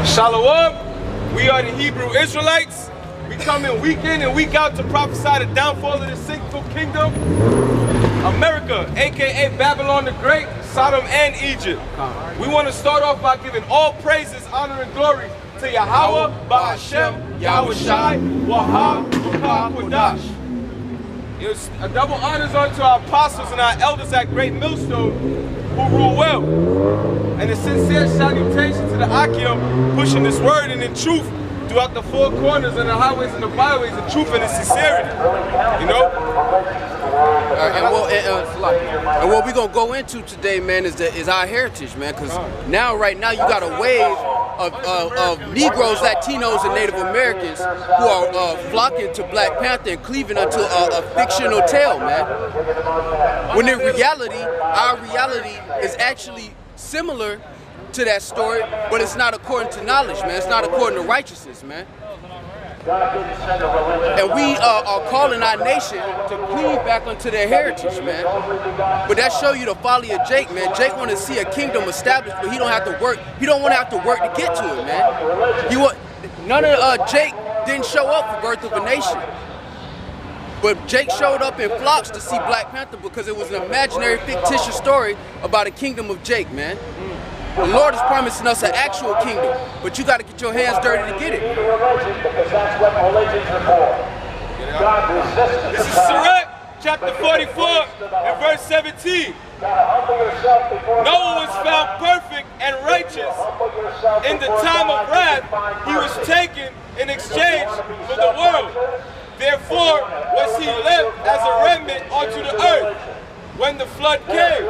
Shalom, we are the Hebrew Israelites. We come in week and week out to prophesy the downfall of the sinful kingdom, America, aka Babylon the Great, Sodom and Egypt. We want to start off by giving all praises, honor, and glory to Yahawah, Bahashem, Yahawashi, YAHAWAH. It's a double honors unto our apostles and our elders at Great Millstone who rule well. And a sincere salutation to the Akim pushing this word and in truth throughout the four corners and the highways and the byways in truth and in sincerity. You know? And what we're going to go into today, man, is our heritage, man. Because right now, you got a wave of Negroes, Latinos, and Native Americans who are flocking to Black Panther and cleaving unto a fictional tale, man. When in reality, our reality is actually similar to that story, but it's not according to knowledge, man. It's not according to righteousness, man. And we are calling our nation to cleave back unto their heritage, man. But that show you the folly of Jake, man. Jake want to see a kingdom established, but he don't have to work. He don't want to have to work to get to it, man. None of Jake didn't show up for Birth of a Nation. But Jake showed up in flocks to see Black Panther because it was an imaginary, fictitious story about a kingdom of Jake, man. The Lord is promising us an actual kingdom, but you got to get your hands dirty to get it. This is Sirach, chapter 44, and verse 17. Noah was found perfect and righteous. In the time of wrath, he was taken in exchange for the world. Therefore was he left as a remnant unto the earth when the flood came.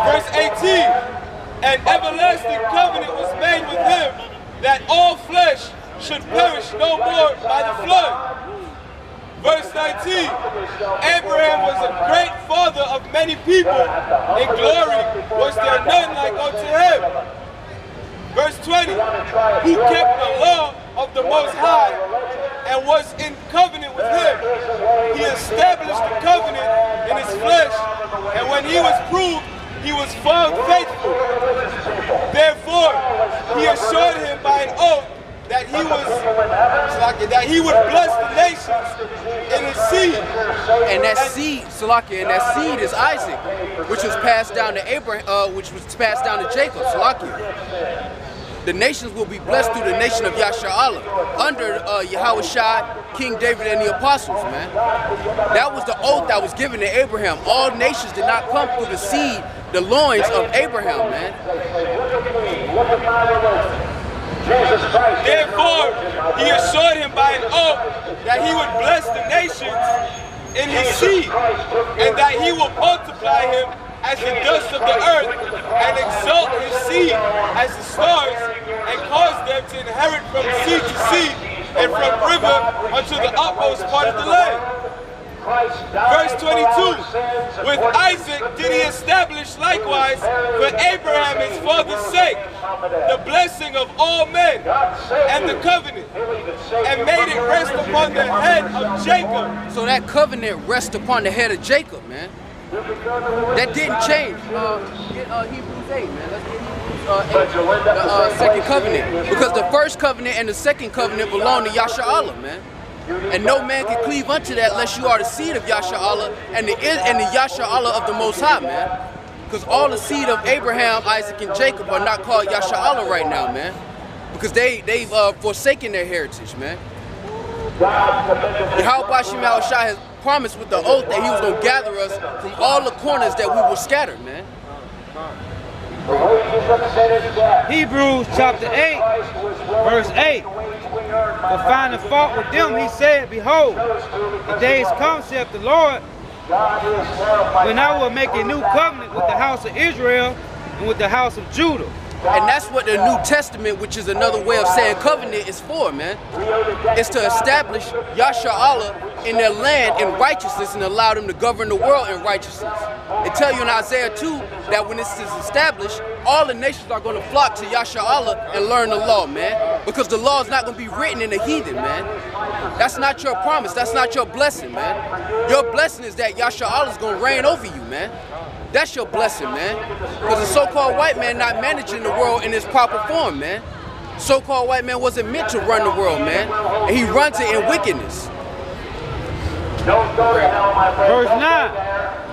Verse 18. An everlasting covenant was made with him, that all flesh should perish no more by the flood. Verse 19, Abraham was a great father of many people. In glory was there none like unto him. Verse 20, who kept the law of the Most High and was in covenant with him. He established the covenant in his flesh, and when he was proved, he was found faithful. Therefore, he assured him by an oath that he would bless the nations in his seed. And that seed, Salakia, and that seed is Isaac, which was passed down to Abraham, which was passed down to Jacob, Salakia. The nations will be blessed through the nation of Yashar'Allah under Yahawashi, King David, and the apostles, man. That was the oath that was given to Abraham. All nations did not come through the seed, the loins of Abraham, man. Therefore, he assured him by an oath that he would bless the nations in his seed, and that he will multiply him as the dust of the earth, and exalt his seed as the stars, and cause them to inherit from sea to sea, and from river unto the utmost part of the land. Verse 22, with Isaac did he establish likewise for Abraham his father's sake the blessing of all men and the covenant, and made it rest upon the head of Jacob. So that covenant rests upon the head of Jacob, man. That didn't change. Get Hebrews 8, man. Let's get Hebrews 8, the second covenant. Because the first covenant and the second covenant belong to Yashar'Allah, man. And no man can cleave unto that unless you are the seed of Yashar'Allah and the Yashar'Allah of the Most High, man. Because all the seed of Abraham, Isaac, and Jacob are not called Yashar'Allah right now, man. Because they've forsaken their heritage, man. Yahawashi has promised with the oath that he was going to gather us from all the corners that we were scattered, man. Hebrews chapter 8, verse 8. For finding fault with them, he said, behold, the days come, saith the Lord, when I will make a new covenant with the house of Israel and with the house of Judah. And that's what the New Testament, which is another way of saying covenant, is for, man. It's to establish Yashar'Allah in their land in righteousness and allow them to govern the world in righteousness. It tell you in Isaiah 2 that when this is established, all the nations are going to flock to Yashar'Allah and learn the law, man. Because the law is not going to be written in the heathen, man. That's not your promise. That's not your blessing, man. Your blessing is that Yashar'Allah is going to reign over you, man. That's your blessing, man. Because the so-called white man not managing the world in its proper form, man. So-called white man wasn't meant to run the world, man. And he runs it in wickedness. Verse 9,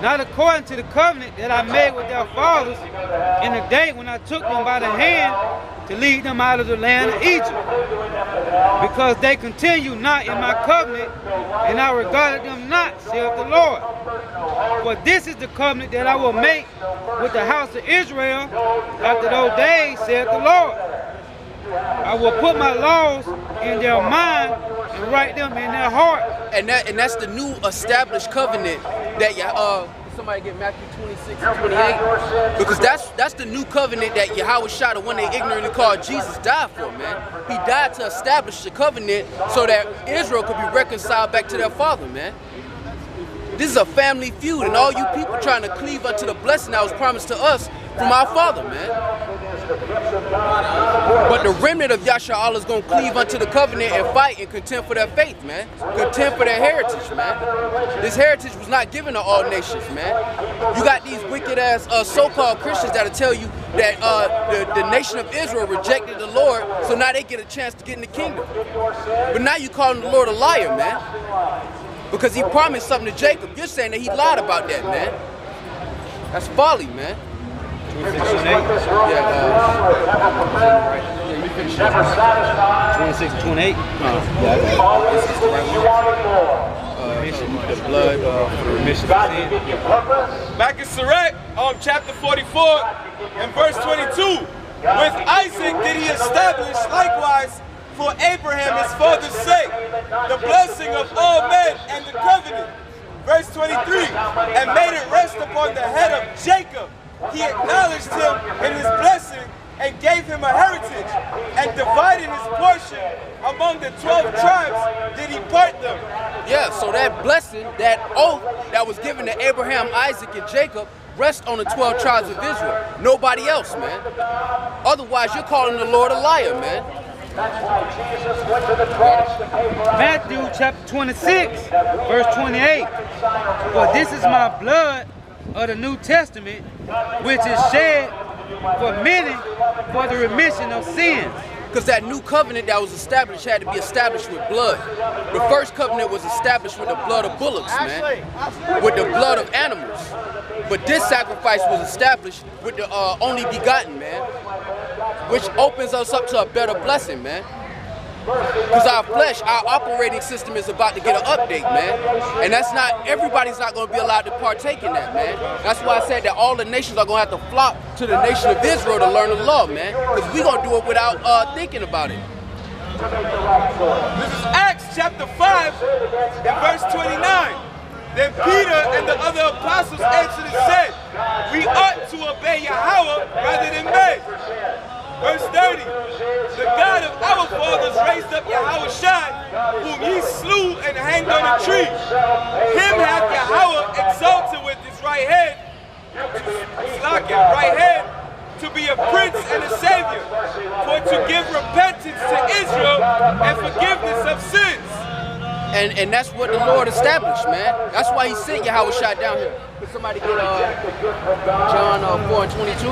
not according to the covenant that I made with their fathers in the day when I took them by the hand to lead them out of the land of Egypt, because they continue not in my covenant, and I regarded them not, saith the Lord. For this is the covenant that I will make with the house of Israel after those days, saith the Lord. I will put my laws in their mind and write them in their heart. And that's the new established covenant that somebody get Matthew 26 and 28, because that's the new covenant that YAHAWASHI, the one they ignorantly called Jesus, died for, man. He died to establish the covenant so that Israel could be reconciled back to their father, man. This is a family feud, and all you people trying to cleave unto the blessing that was promised to us from our father, man. But the remnant of Yasha is going to cleave unto the covenant and fight and contend for their faith, man. Contend for their heritage, man. This heritage was not given to all nations, man. You got these wicked-ass so-called Christians that'll tell you that the nation of Israel rejected the Lord, so now they get a chance to get in the kingdom. But now you calling the Lord a liar, man. Because he promised something to Jacob. You're saying that he lied about that, man. That's folly, man. 26:28. Yeah, you finished 26:28. This is the right one. The blood for the remission of sin. Back in Sirach, chapter 44 and verse 22. With Isaac did he establish likewise for Abraham his father's sake the blessing of all men and the covenant. Verse 23. And made it rest upon the head of Jacob. He acknowledged him in his blessing and gave him a heritage, and divided his portion among the 12 tribes did he part them. Yeah, so that blessing, that oath that was given to Abraham, Isaac, and Jacob rests on the 12 tribes of Israel. Nobody else, man. Otherwise, you're calling the Lord a liar, man. Matthew chapter 26, verse 28. For this is my blood of the New Testament, which is shed for many for the remission of sins. Because that new covenant that was established had to be established with blood. The first covenant was established with the blood of bullocks, man. With the blood of animals. But this sacrifice was established with the only begotten, man. Which opens us up to a better blessing, man. Because our flesh, our operating system is about to get an update, man. And that's not, everybody's not going to be allowed to partake in that, man. That's why I said that all the nations are going to have to flock to the nation of Israel to learn the law, man. Because we're going to do it without thinking about it. This is Acts chapter 5 and verse 29. Then Peter and the other apostles answered and said, we ought to obey Yahawah rather than men. Verse 30, the God of our fathers raised up Yahawashi, whom ye slew and hanged on a tree. Him hath Yahawah exalted with his right hand, to be a prince and a savior, for to give repentance to Israel and forgiveness of sins. And that's what the Lord established, man. That's why he sent Yahawashi down here. Could somebody get John 4 and 22?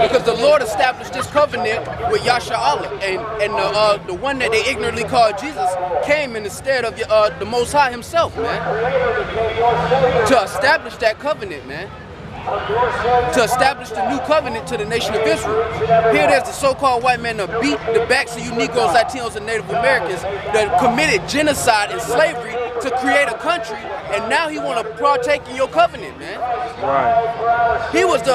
Because the Lord established this covenant with Yasha Allah. And the one that they ignorantly called Jesus came in the stead of the Most High himself, man. To establish that covenant, man. To establish the new covenant to the nation of Israel. Here there's the so-called white man that beat the backs of you Negroes, Latinos, and Native Americans that committed genocide and slavery to create a country, and now he want to partake in your covenant, man. Right. He was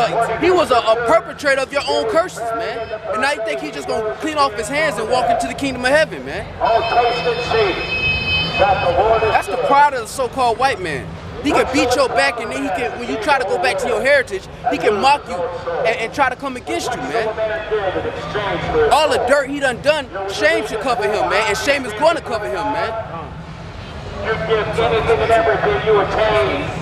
a perpetrator of your own curses, man. And now you think he's just gonna clean off his hands and walk into the kingdom of heaven, man. That's the pride of the so-called white man. He can beat your back, and then he can, when you try to go back to your heritage, he can mock you and try to come against you, man. All the dirt he done, shame should cover him, man, and shame is going to cover him, man.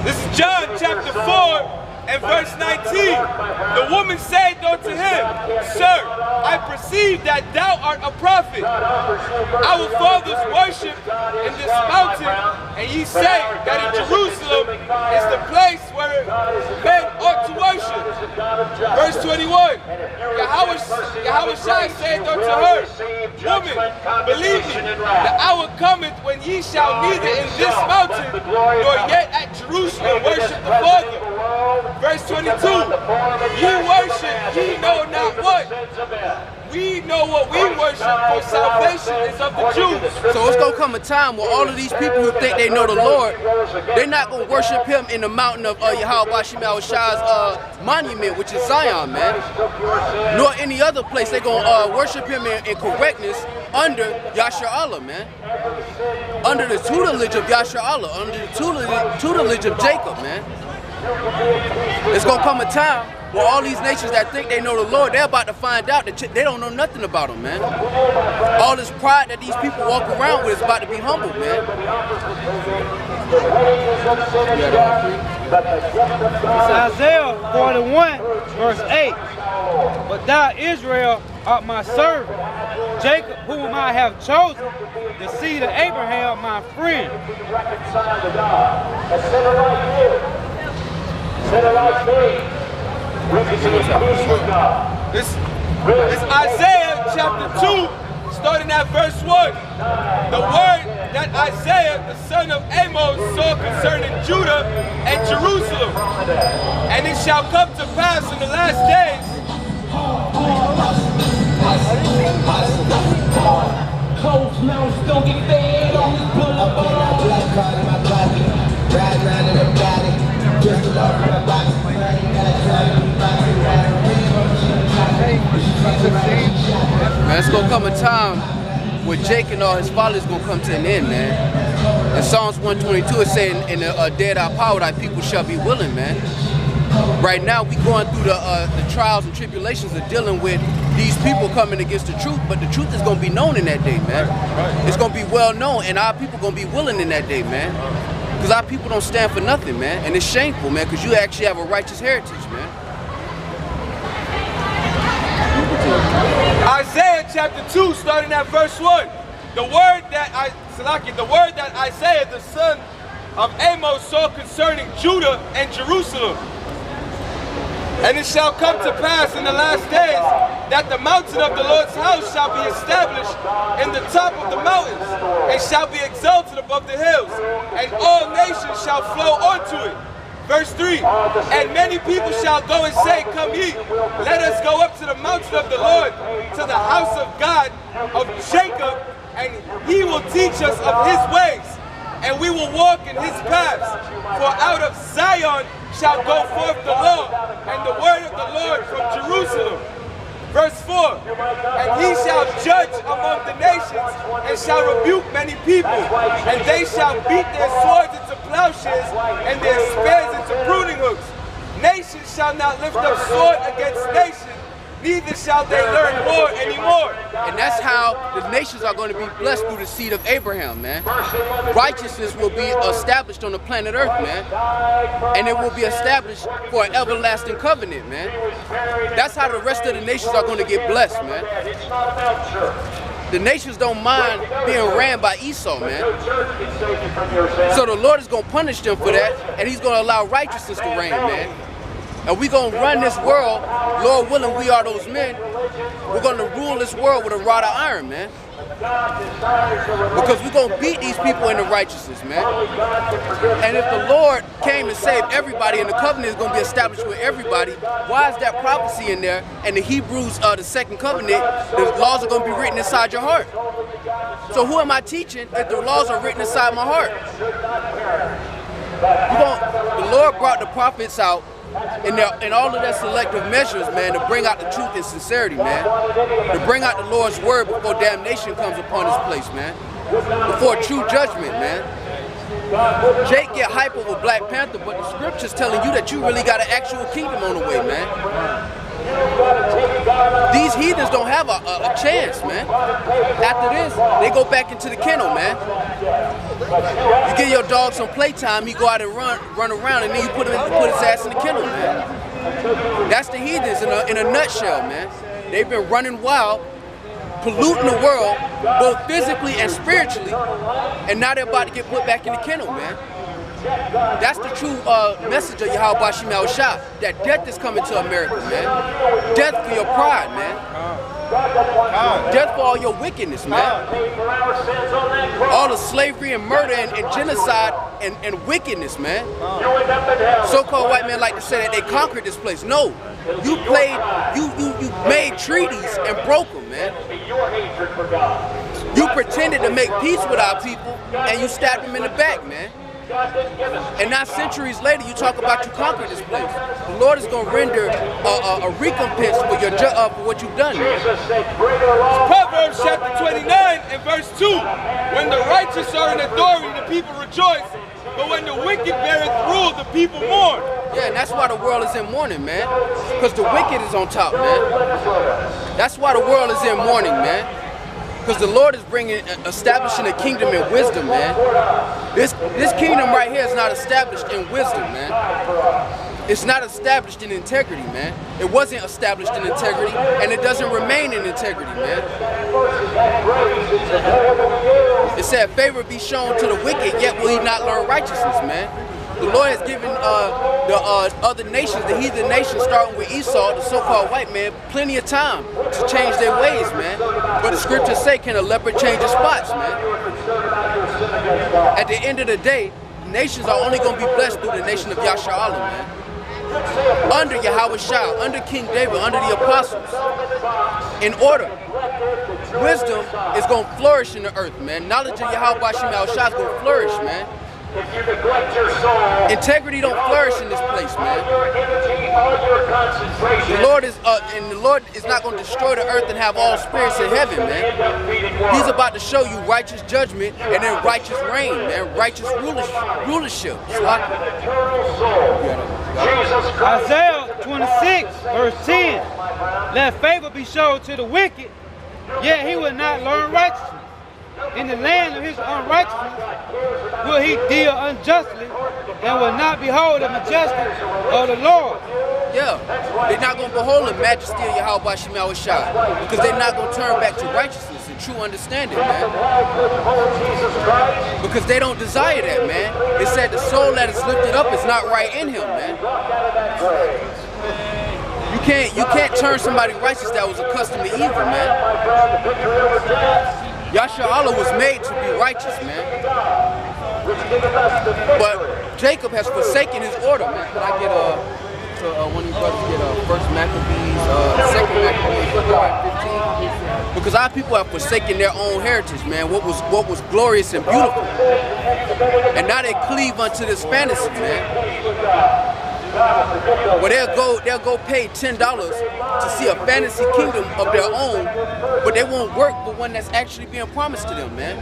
This is John chapter 4 and verse 19. The woman said unto him, Sir, I perceive that thou art a prophet. Our fathers worship in this mountain, and ye say that in Jerusalem is the place where men ought to worship. Verse 21. Yahawashi saith unto her, Woman, believe me, the hour cometh when ye shall neither in this mountain nor yet at Jerusalem worship the Father. Verse 22, ye worship, ye know not what. We know what we worship, for salvation is of the Jews. So it's going to come a time where all of these people who think they know the Lord, they're not going to worship him in the mountain of Yahawashi's monument, which is Zion, man. Nor any other place. They're going to worship him in correctness under Yasharallah, man. Under the tutelage of Yasharallah, under the tutelage of Jacob, man. It's going to come a time where all these nations that think they know the Lord, they're about to find out that they don't know nothing about him, man. All this pride that these people walk around with is about to be humbled, man. It's Isaiah 41, verse 8. But thou, Israel, art my servant, Jacob, whom I have chosen, the seed of Abraham, my friend. This is Isaiah chapter 2, starting at verse 1. The word that Isaiah, the son of Amos, saw concerning Judah and Jerusalem. And it shall come to pass in the last days. Man, it's gonna come a time where Jake and all his followers gonna come to an end, man. In Psalms 122, it's saying, "In the day thy power, thy people shall be willing," man. Right now, we going through the trials and tribulations of dealing with these people coming against the truth, but the truth is gonna be known in that day, man. It's gonna be well known, and our people gonna be willing in that day, man. Because our people don't stand for nothing, man, and it's shameful, man. Because you actually have a righteous heritage, man. Isaiah chapter 2, starting at verse 1. The word that Isaiah, the son of Amos, saw concerning Judah and Jerusalem. And it shall come to pass in the last days that the mountain of the Lord's house shall be established in the top of the mountains, and shall be exalted above the hills, and all nations shall flow unto it. Verse 3, and many people shall go and say, Come ye, let us go up to the mountain of the Lord, to the house of God of Jacob, and he will teach us of his ways, and we will walk in his paths. For out of Zion shall go forth the law, and the word of the Lord from Jerusalem. Verse 4, and he shall judge among the nations, and shall rebuke many people, and they shall beat their swords into plowshares, and their spears into pruning hooks. Nation shall not lift up sword against nation, neither shall they learn war anymore. And that's how the nations are going to be blessed through the seed of Abraham, man. Righteousness will be established on the planet Earth, man. And it will be established for an everlasting covenant, man. That's how the rest of the nations are going to get blessed, man. The nations don't mind being ran by Esau, man. So the Lord is going to punish them for that, and he's going to allow righteousness to reign, man. And we're going to run this world, Lord willing, we are those men. We're going to rule this world with a rod of iron, man. Because we're going to beat these people into righteousness, man. And if the Lord came and saved everybody and the covenant is going to be established with everybody, why is that prophecy in there? And the Hebrews, the second covenant, the laws are going to be written inside your heart. So who am I teaching if the laws are written inside my heart? The Lord brought the prophets out in all of their selective measures, man, to bring out the truth and sincerity, man. To bring out the Lord's word before damnation comes upon this place, man. Before true judgment, man. Jake get hype over Black Panther, but the scripture's telling you that you really got an actual kingdom on the way, man. These heathens don't have a chance, man. After this, they go back into the kennel, man. You give your dog some playtime, he go out and run around, and then you put his ass in the kennel, man. That's the heathens in a nutshell, man. They've been running wild, polluting the world, both physically and spiritually, and now they're about to get put back in the kennel, man. That's the true message of YAHAWASHI, that death is coming to America, man. Death for your pride, man. Death for all your wickedness, man. All the slavery and murder and genocide and wickedness, man. So-called white men like to say that they conquered this place. No, you made treaties and broke them, man. You pretended to make peace with our people and you stabbed them in the back, man. And now centuries later, you talk about you conquered this place. The Lord is going to render a recompense for your for what you've done. Proverbs chapter 29 and verse 2. When the righteous are in authority, the people rejoice. But when the wicked beareth rule, the people mourn. Yeah, and that's why the world is in mourning, man. Because the wicked is on top, man. That's why the world is in mourning, man. Because the Lord is establishing a kingdom in wisdom, man. This kingdom right here is not established in wisdom, man. It's not established in integrity, man. It wasn't established in integrity, and it doesn't remain in integrity, man. It said, favor be shown to the wicked, yet will he not learn righteousness, man. The Lord has given the other nations, the heathen nations, starting with Esau, the so-called white man, plenty of time to change their ways, man. But the scriptures say, can a leopard change his spots, man? At the end of the day, nations are only going to be blessed through the nation of Yasharahla, man. Under YAHAWASHI, under King David, under the apostles. In order. Wisdom is going to flourish in the earth, man. Knowledge of YAHAWASHI is going to flourish, man. Integrity don't flourish in this place, man. The Lord is not going to destroy the earth and have all spirits in heaven, man. He's about to show you righteous judgment and then righteous reign, man. Righteous rulership. Isaiah 26, verse 10. Let favor be shown to the wicked, yet he will not learn righteousness. In the land of his unrighteousness will he deal unjustly, and will not behold the majesty of the Lord. Yeah, they're not going to behold the majesty of YAHAWASHI, because they're not going to turn back to righteousness and true understanding, man. Because they don't desire that, man. It said the soul that is lifted up is not right in him, man. You can't turn somebody righteous that was accustomed to evil, man. Yasharahla was made to be righteous, man. But Jacob has forsaken his order, man. Can I get one of you brothers get First Maccabees, Second Maccabees, 4 and 15? Because our people have forsaken their own heritage, man. What was glorious and beautiful, and now they cleave unto this fantasy, man. Well, they'll go pay $10 to see a fantasy kingdom of their own, but they won't work for one that's actually being promised to them, man.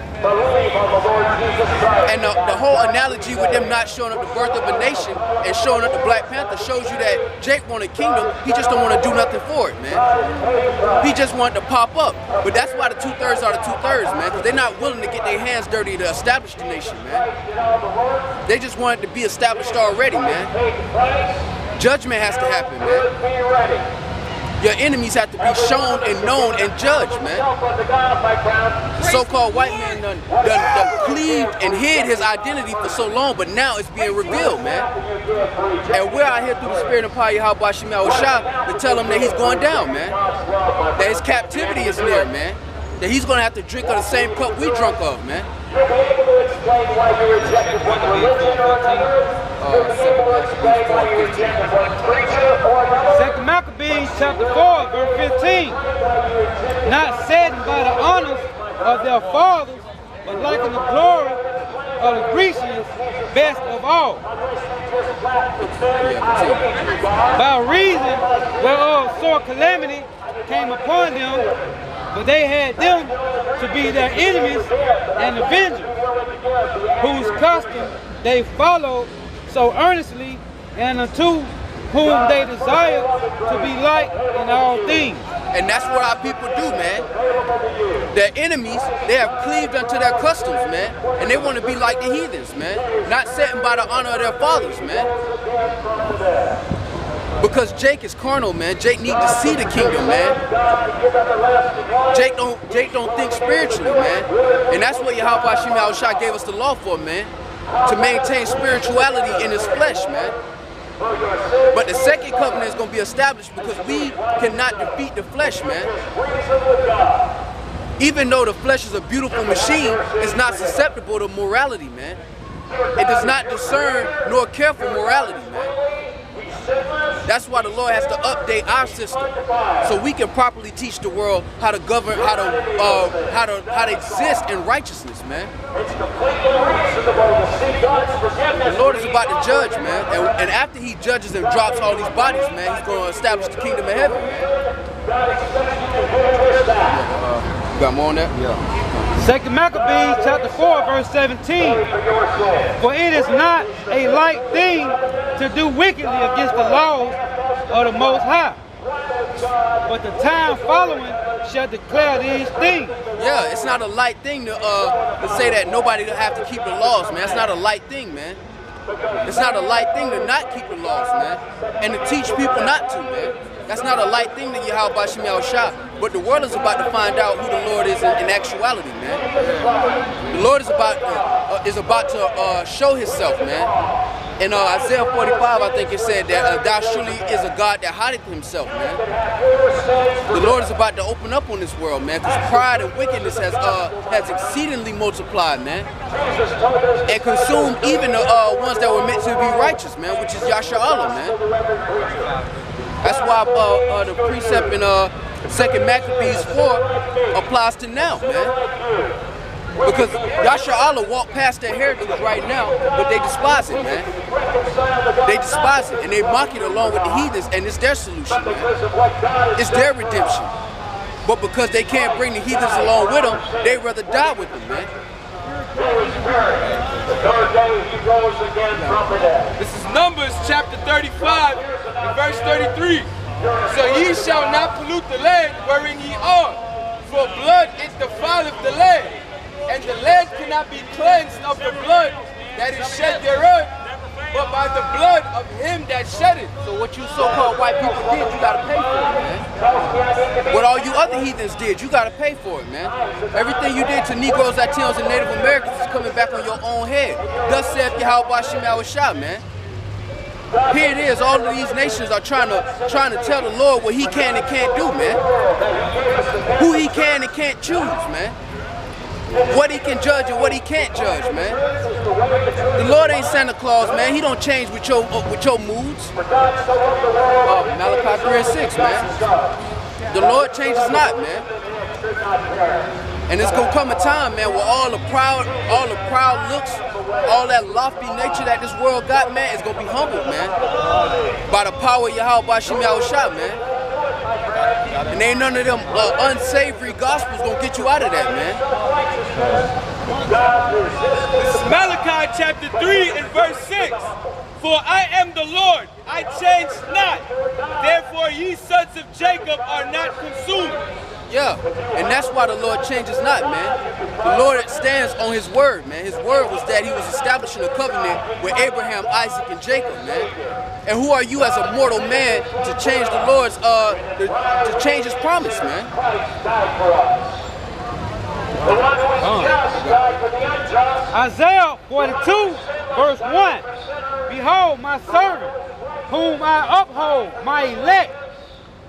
And the whole analogy with them not showing up the birth of a nation and showing up the Black Panther shows you that Jake wanted a kingdom, he just don't want to do nothing for it, man. He just wanted to pop up. But that's why the 2/3 are the 2/3, man, because they're not willing to get their hands dirty to establish the nation, man. They just want it to be established already, man. Judgment has to happen, man. Your enemies have to be shown and known and judged, man. The so-called white man done cleaved and hid his identity for so long, but now it's being revealed, man. And we're out here through the spirit and power of YAHAWASHI to tell him that he's going down, man. That his captivity is near, man. That he's going to have to drink of the same cup we drunk of, man. Second Maccabees chapter 4, verse 15. Not saddened by the honors of their fathers, but liking the glory of the Grecians best of all. By reason whereof sore calamity came upon them, but they had them to be their enemies and avengers, whose custom they followed so earnestly, and unto whom they desire to be like in all things. And that's what our people do, man. Their enemies, they have cleaved unto their customs, man. And they want to be like the heathens, man. Not setting by the honor of their fathers, man. Because Jake is carnal, man. Jake needs to see the kingdom, man. Jake don't think spiritually, man. And that's what YAHAWASHI gave us the law for, man. to maintain spirituality in his flesh, man. But the second covenant is going to be established because we cannot defeat the flesh, man. Even though the flesh is a beautiful machine, it's not susceptible to morality, man. It does not discern nor care for morality, man. That's why the Lord has to update our system so we can properly teach the world how to govern, how to exist in righteousness, man. The Lord is about to judge, man, and after He judges and drops all these bodies, man, He's going to establish the kingdom of heaven, man. You got more on that? Yeah. 2 Maccabees chapter 4 verse 17. For it is not a light thing to do wickedly against the laws of the Most High, but the time following shall declare these things. Yeah, it's not a light thing to say that nobody will have to keep the laws, man. It's not a light thing, man. It's not a light thing to not keep the laws, man, and to teach people not to, man. That's not a light thing to YAHAWASHI. But the world is about to find out who the Lord is in actuality, man. The Lord is about to show Himself, man. In Isaiah 45, I think it said that thou surely is a God that hideth Himself, man. The Lord is about to open up on this world, man, because pride and wickedness has exceedingly multiplied, man, and consumed even the ones that were meant to be righteous, man, which is YAHAWAH, man. That's why the precept in 2 Maccabees 4 applies to now, man. Because YAHAWAH walk past their heritage right now, but they despise it, man. They despise it, and they mock it along with the heathens, and it's their solution, man. It's their redemption. But because they can't bring the heathens along with them, they'd rather die with them, man. This is Numbers chapter 35 and verse 33. So ye shall not pollute the land wherein ye are, for blood it defileth the land, and the land cannot be cleansed of the blood that is shed thereof, but by the blood of him that shed it. So what you so-called white people did, you gotta pay for it, man. What all you other heathens did, you gotta pay for it, man. Everything you did to Negroes, Latinos, and Native Americans is coming back on your own head. Thus saith YAHAWASHI, man. Here it is, all of these nations are trying to tell the Lord what He can and can't do, man. Who He can and can't choose, man. What He can judge and what He can't judge, man. The Lord ain't Santa Claus, man. He don't change with your moods. Malachi 3 and 6, man. The Lord changes not, man. And it's gonna come a time, man, where all the proud looks, all that lofty nature that this world got, man, is gonna be humbled, man. By the power of YAHAWASHI, man. And ain't none of them unsavory gospels gonna get you out of that, man. This is Malachi chapter 3 and verse 6. For I am the Lord, I change not. Therefore ye sons of Jacob are not consumed. Yeah, and that's why the Lord changes not, man. The Lord stands on His word, man. His word was that He was establishing a covenant with Abraham, Isaac, and Jacob, man. And who are you as a mortal man to change the Lord's, to change His promise, man? Isaiah 42 verse 1. Behold my servant, whom I uphold, my elect,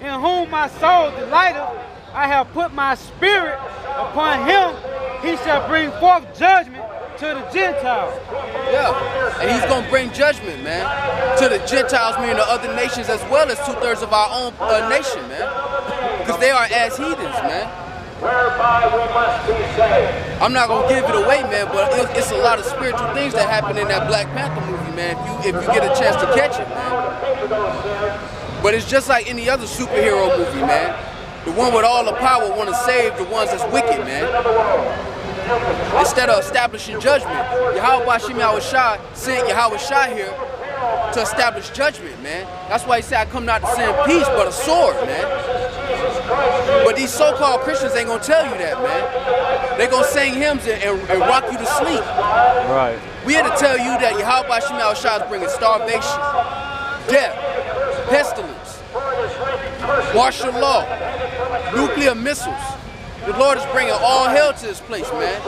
in whom my soul delighteth. I have put my spirit upon him. He shall bring forth judgment to the Gentiles. Yeah, and He's going to bring judgment, man, to the Gentiles, meaning the other nations, as well as 2/3 of our own nation, man. Because they are as heathens, man. I'm not going to give it away, man, but it's a lot of spiritual things that happen in that Black Panther movie, man, if you get a chance to catch it, man. But it's just like any other superhero movie, man. The one with all the power want to save the ones that's wicked, man. Instead of establishing judgment, YAHAWASHI sent YAHAWASHI here to establish judgment, man. That's why He said, I come not to send peace, but a sword, man. But these so-called Christians ain't gonna tell you that, man. They gonna sing hymns and rock you to sleep. Right. We here to tell you that YAHAWASHI is bringing starvation, death, pestilence, martial law, nuclear missiles. The Lord is bringing all hell to this place, man.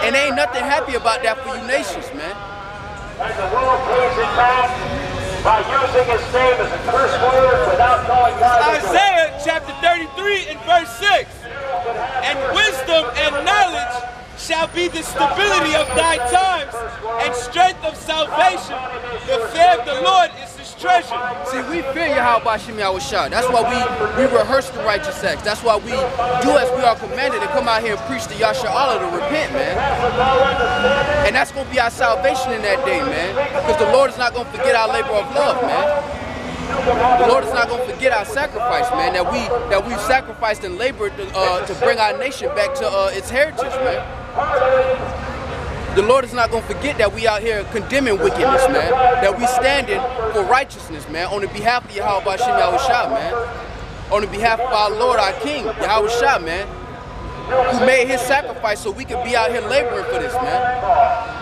And ain't nothing happy about that for you nations, man. And the world pays it back by using his name as a curse word without knowing God. Isaiah chapter 33 and verse 6. And wisdom and knowledge shall be the stability of thy times and strength of salvation. The fear of the Lord is his treasure. See, we fear Yahawashi. That's why we rehearse the righteous acts. That's why we do as we are commanded and come out here and preach to Yahshua to repent, man. And that's going to be our salvation in that day, man. Because the Lord is not going to forget our labor of love, man. The Lord is not going to forget our sacrifice, man, that we sacrificed and labored to bring our nation back to its heritage, man. The Lord is not going to forget that we out here condemning wickedness, man, that we standing for righteousness, man, on the behalf of Yahawashi, man, on the behalf of our Lord, our King, Yahawashi, man, who made his sacrifice so we could be out here laboring for this, man.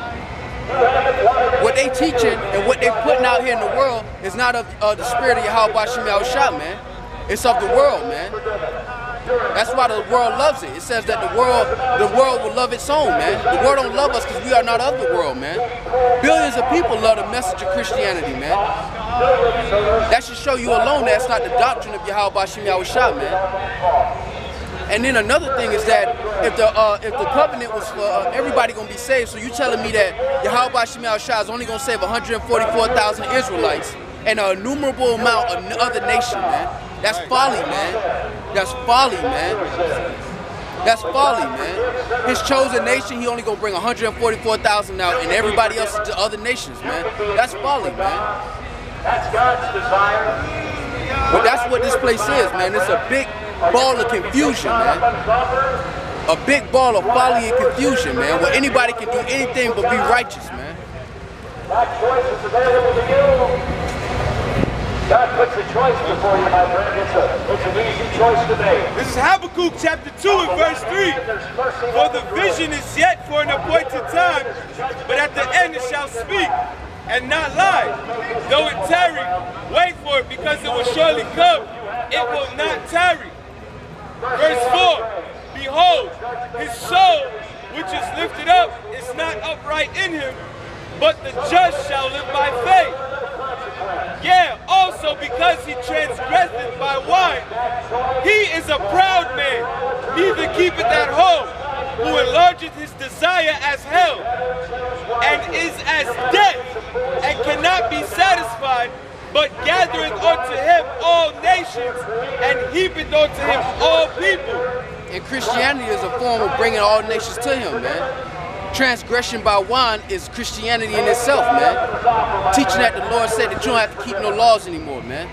What they teaching and what they putting out here in the world is not of the spirit of Yahawashi, man. It's of the world, man. That's why the world loves it. It says that the world will love its own, man. The world don't love us because we are not of the world, man. Billions of people love the message of Christianity, man. That should show you alone that's not the doctrine of Yahawashi, man. And then another thing is that if the covenant was for everybody gonna be saved, so you telling me that Yahawashi is only gonna save 144,000 Israelites and an innumerable amount of other nations, man. That's folly, man. That's folly, man. That's folly, man. His chosen nation, he only gonna bring 144,000 out, and everybody else to other nations, man. That's folly, man. That's God's desire. But that's what this place is, man. It's a big ball of confusion, man. A big ball of folly and confusion, man, where anybody can do anything but be righteous, man. That choice is available to you. God puts a choice before you, my friend. It's an easy choice to make. This is Habakkuk chapter 2 and verse 3. For the vision is yet for an appointed time, but at the end it shall speak and not lie. Though it tarry, wait for it, because it will surely come. It will not tarry. Verse 4. Behold, his soul, which is lifted up, is not upright in him, but the just shall live by faith. Yeah, also because he transgresseth by wine. He is a proud man, neither keepeth at home, who enlargeth his desire as hell, and is as death, and cannot be satisfied, but gathereth unto him all nations, and heapeth unto him all people. And Christianity is a form of bringing all nations to him, man. Transgression by wine is Christianity in itself, man. Teaching that the Lord said that you don't have to keep no laws anymore, man.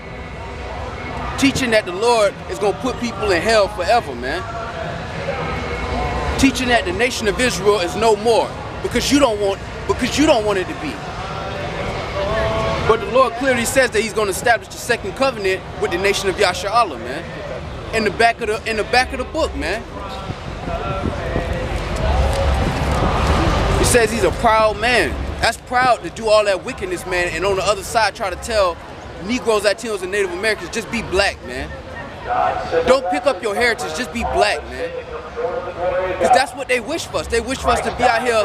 Teaching that the Lord is going to put people in hell forever, man. Teaching that the nation of Israel is no more because you don't want it to be. But the Lord clearly says that he's going to establish the second covenant with the nation of Yahshua, man. In the back of the book, man. He says he's a proud man. That's proud to do all that wickedness, man, and on the other side try to tell Negroes, Latinos, and Native Americans, just be black, man. Don't pick up your heritage, just be black, man. Because that's what they wish for us. They wish for us to be out here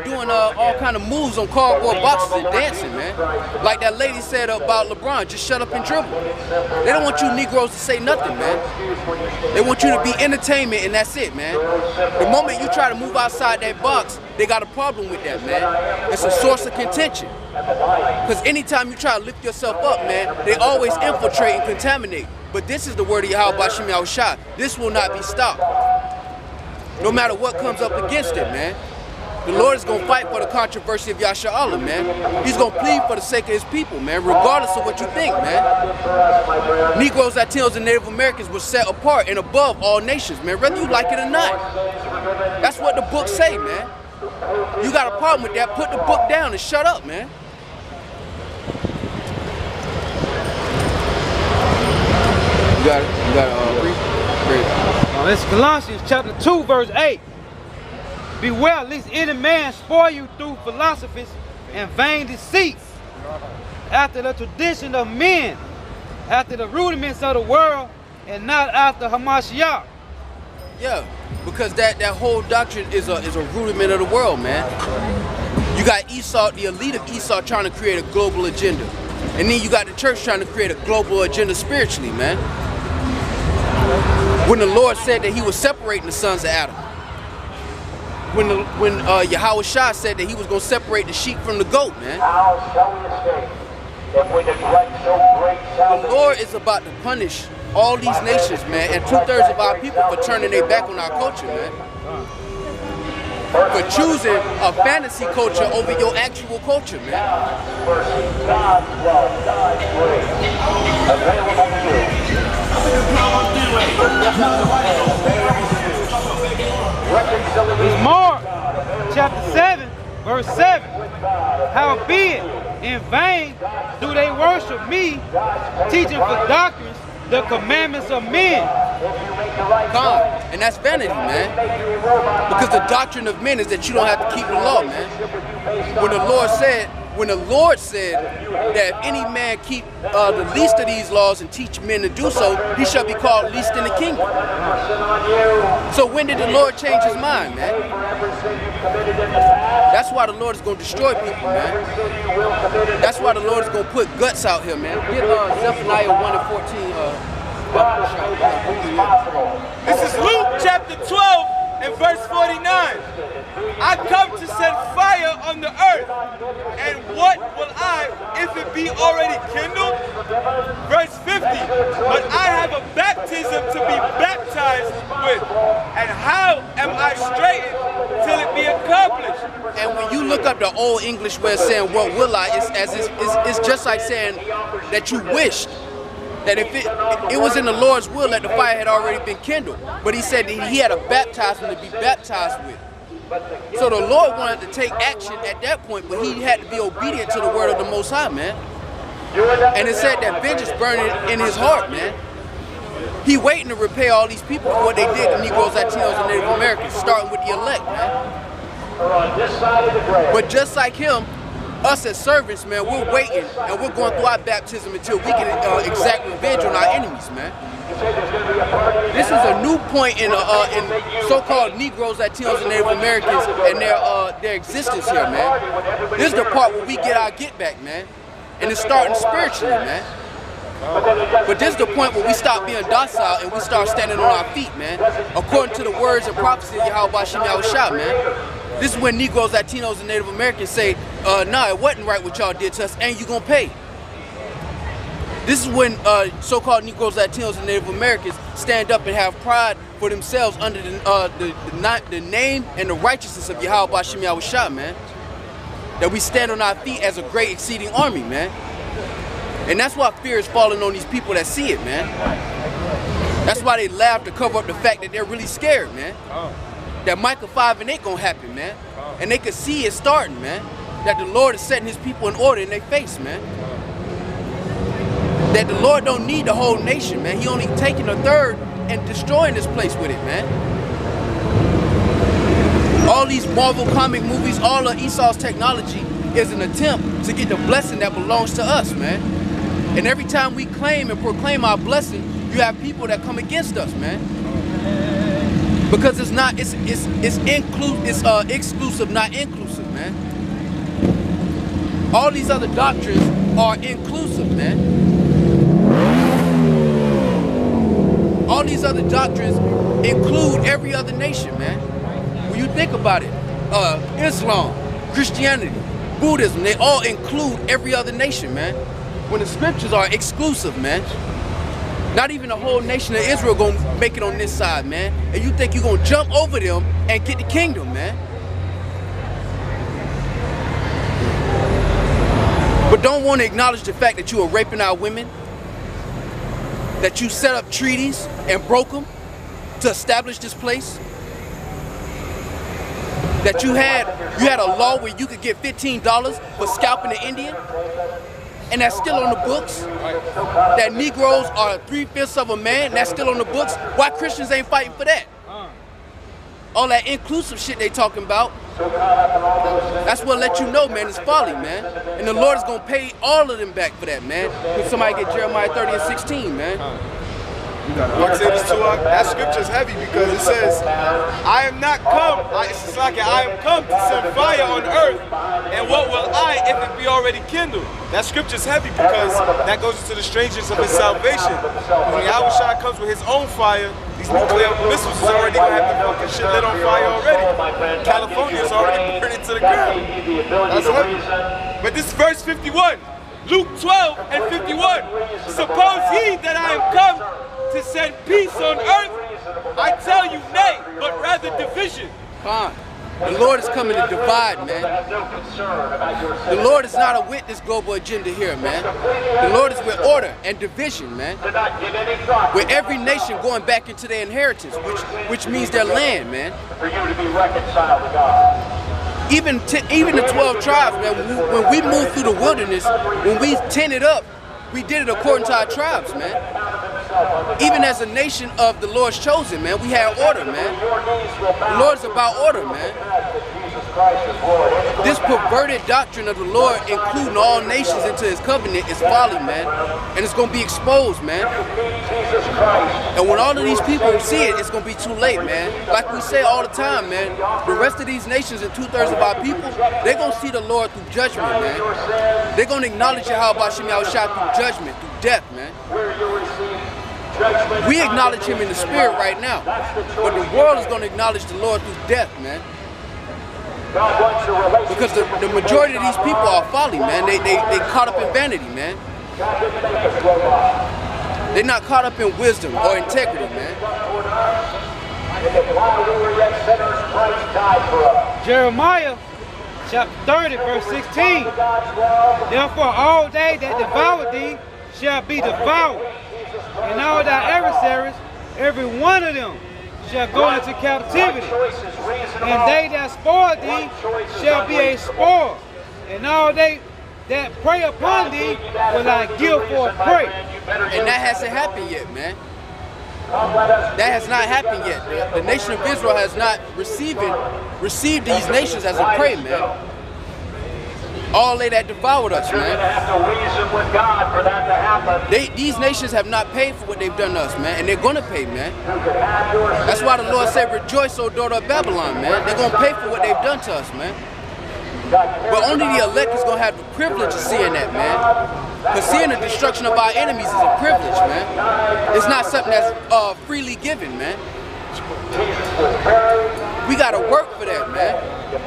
doing all kind of moves on cardboard boxes and dancing, man. Like that lady said about LeBron, just shut up and dribble. They don't want you Negroes to say nothing, man. They want you to be entertainment and that's it, man. The moment you try to move outside that box, they got a problem with that, man. It's a source of contention. Because anytime you try to lift yourself up, man, they always infiltrate and contaminate. But this is the word of Yahawashi. This will not be stopped. No matter what comes up against it, man. The Lord is going to fight for the controversy of Yahshua, man. He's going to plead for the sake of his people, man, regardless of what you think, man. Negroes, Latinos, and Native Americans were set apart and above all nations, man, whether you like it or not. That's what the books say, man. You got a problem with that, put the book down and shut up, man. You got it? You got it, Great. It's Colossians chapter 2, verse 8. Beware lest any man spoil you through philosophies and vain deceits, after the tradition of men, after the rudiments of the world, and not after Hamashiach. Yeah, because that whole doctrine is a rudiment of the world, man. You got Esau, the elite of Esau, trying to create a global agenda. And then you got the church trying to create a global agenda spiritually, man. When the Lord said that he was separating the sons of Adam. When YAHAWASHI said that he was going to separate the sheep from the goat, man. How shall we escape if we neglect so great salvation? The Lord is about to punish all these nations, man, and 2/3 of our people for turning their back on our culture, man. For choosing a fantasy culture over your actual culture, man. Mercy, God's love, God's grace, available to you. It's Mark chapter 7, verse 7. Howbeit, in vain do they worship me, teaching for doctrines the commandments of men. God, and that's vanity, man. Because the doctrine of men is that you don't have to keep the law, man. When the Lord said that if any man keep the least of these laws and teach men to do so, he shall be called least in the kingdom. So when did the Lord change his mind, man? That's why the Lord is going to destroy people, man. That's why the Lord is going to put guts out here, man. Get Zephaniah 1:14. This is Luke chapter 12 and verse 49. I come to set fire on the earth, and what will I, if it be already kindled? Verse 50, but I have a baptism to be baptized with, and how am I straightened till it be accomplished? And when you look up the old English way of saying what will I, it's just like saying that you wished that if it was in the Lord's will that the fire had already been kindled. But he said that he had a baptism to be baptized with. So the Lord wanted to take action at that point, but he had to be obedient to the word of the Most High, man. And it said that vengeance burning in his heart, man. He waiting to repay all these people for what they did to Negroes, Latinos, and Native Americans, starting with the elect, man. But just like him, us as servants, man, we're waiting and we're going through our baptism until we can exact revenge on our enemies, man. This is a new point in so-called Negroes, Latinos, and Native Americans and their existence here, man. This is the part where we get our get back, man. And it's starting spiritually, man. But this is the point where we stop being docile and we start standing on our feet, man. According to the words and prophecy of YAHAWASHI, man. This is when Negroes, Latinos, and Native Americans say, nah, it wasn't right what y'all did to us, and you gonna pay. This is when so-called Negroes, Latinos, and Native Americans stand up and have pride for themselves under the name and the righteousness of YAHAWASHI, man. That we stand on our feet as a great exceeding army, man. And that's why fear is falling on these people that see it, man. That's why they laugh to cover up the fact that they're really scared, man. That Micah 5 and 8 gonna happen, man. And they could see it starting, man. That the Lord is setting his people in order in their face, man. That the Lord don't need the whole nation, man. He only taking a third and destroying this place with it, man. All these Marvel comic movies, all of Esau's technology is an attempt to get the blessing that belongs to us, man. And every time we claim and proclaim our blessing, you have people that come against us, man. Because it's not, it's exclusive, not inclusive, man. All these other doctrines are inclusive, man. All these other doctrines include every other nation, man. When you think about it, Islam, Christianity, Buddhism, they all include every other nation, man. When the scriptures are exclusive, man. Not even the whole nation of Israel gonna make it on this side, man. And you think you're gonna jump over them and get the kingdom, man. But don't want to acknowledge the fact that you are raping our women, that you set up treaties and broke them to establish this place, that you had a law where you could get $15 for scalping an Indian. And that's still on the books. That Negroes are 3/5 of a man, that's still on the books. Why Christians ain't fighting for that? All that inclusive shit they talking about, that's what let you know, man, it's folly, man. And the Lord is gonna pay all of them back for that, man. Can somebody get Jeremiah 30 and 16, man? That scripture is heavy because it says, I am not come, it's like I am come to send fire on earth, and what will I if it be already kindled? That scripture is heavy because that goes into the strangeness of his salvation. When Yahawashi comes with his own fire, these nuclear missiles is already going to have the fucking shit lit on fire already. California is already burning to the ground. That's heavy. But this is verse 51. Luke 12 and 51. Suppose ye that I am come to send peace on earth? I tell you nay, but rather division. The Lord is coming to divide, man. The Lord is not with this global agenda here, man. The Lord is with order and division, man. With every nation going back into their inheritance, which means their land, man. For you to be reconciled to God. Even the 12 tribes, man, when we moved through the wilderness, when we tented up, we did it according to our tribes, man. Even as a nation of the Lord's chosen, man, we had order, man. The Lord is about order, man. This perverted doctrine of the Lord, including all nations into his covenant, is folly, man. And it's going to be exposed, man. And when all of these people see it, it's going to be too late, man. Like we say all the time, man, the rest of these nations and 2/3 of our people, they're going to see the Lord through judgment, man. They're going to acknowledge Yahawashi through judgment, through death, man. We acknowledge him in the spirit right now, but the world is going to acknowledge the Lord through death, man. Because the majority of these people are folly, man. They caught up in vanity, man. They're not caught up in wisdom or integrity, man. Jeremiah chapter 30, verse 16. Therefore all they that devour thee shall be devoured, and all thy adversaries, every one of them, shall go into captivity. And they that spoil thee shall be a spoil, and all they that prey upon thee will I give for a prey. And that hasn't happened yet, man. That has not happened yet. The nation of Israel has not received these nations as a prey, man. All they that devoured us, man. These nations have not paid for what they've done to us, man, and they're gonna pay, man. That's why the Lord said, rejoice, O daughter of Babylon, man. They're gonna pay for what they've done to us, man. But only the elect is gonna have the privilege of seeing that, man. Because seeing the destruction of our enemies is a privilege, man. It's not something that's freely given, man. We gotta work for that, man.